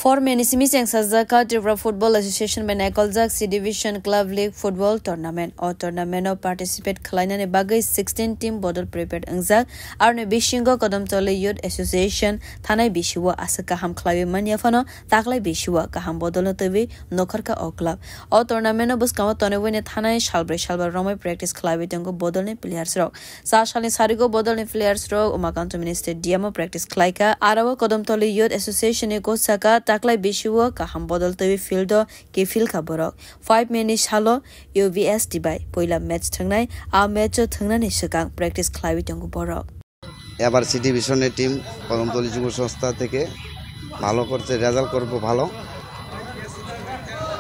For many Simiseng Sazaka Tripura Football Association Benakolzak C Division Club League Football Tournament or tournament of participate Kalainan Bagai 16 team bodol prepared Angzak Arne Bishingo Kodam Tole Youth Association Tanai Bishiwa Asaka Ham Klavi Maniafano Taklai Bishiwa Kaham Bodolo TV Nokarka O Club or tournament of Buskama Tonewin Tanai Shalba Roma practice Klavitango Bodolne Players Rock Sashali Sarigo Bodolne Players Rock Umakanto Minister Diamo practice Klaika Arawa Kodam Tole Youth Association Ekosaka Taklai Bishiwa Kaham Bodol TV Fieldo Kefil Kaborok 5 minutes halo UVS Dibai Poila match Tangnai a match Tangnani Shakang practice Klavitango Borok এবার C ডিভিশনের team Kadamtali যুব সংস্থা থেকে ভালো করছে result করবে ভালো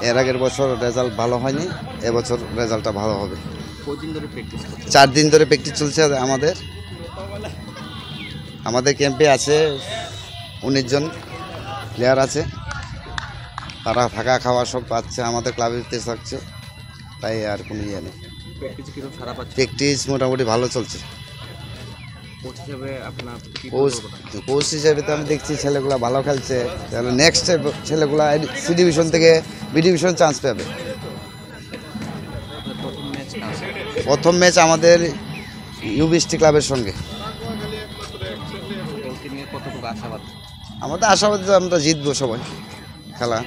এর আগের বছর রেজাল্ট ভালো হয়নি এবছর রেজাল্টটা ভালো হবে কতদিন ধরে প্র্যাকটিস করছেন 4 দিন ধরে প্র্যাকটিস চলছে আমাদের ক্যাম্পে আছে 19 জন প্লেয়ার আছে তারা থাকা খাওয়া সব পাচ্ছে আমাদের ক্লাবেতে থাকছে তাই আর কোনো ইয়ে নেই প্র্যাকটিস কি রকম খারাপ আছে প্র্যাকটিস মোটামুটি ভালো চলছে কোচ হিসেবে আপনার কোচ হিসেবে তো আমি দেখছি ছেলেগুলো ভালো খেলছে তাহলে নেক্সট ছেলেগুলো সি ডিভিশন থেকে বি ডিভিশন চান্স পাবে প্রথম ম্যাচ আমাদের ইউবিএসটি ক্লাবের সঙ্গে কতটুকু আশাবাদ আমাদের আশাবাদ আমরা জিতবো সবাই খেলা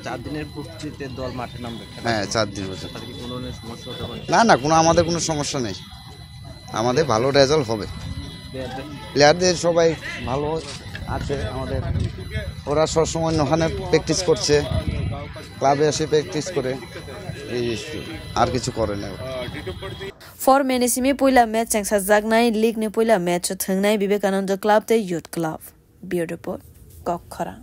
4 দিনের প্রস্তুতিতে দল মাঠে নামবে হ্যাঁ 4 দিন বছর তাতে কি কোনো ধরনের সমস্যা হতে পারে না কোনো আমাদের কোনো সমস্যা নেই আমাদের ভালো রেজাল্ট হবে প্লেয়ারদের সবাই ভালো আছে আমাদের ওরা সবসময় ওখানে প্র্যাকটিস করছে ক্লাবে এসে প্র্যাকটিস করে এই আর কিছু করে না For many Simi Puila match and Sazagnai League Nipuila match Tangnai Vivekananda Club the Youth Club. Beautiful. Kokara.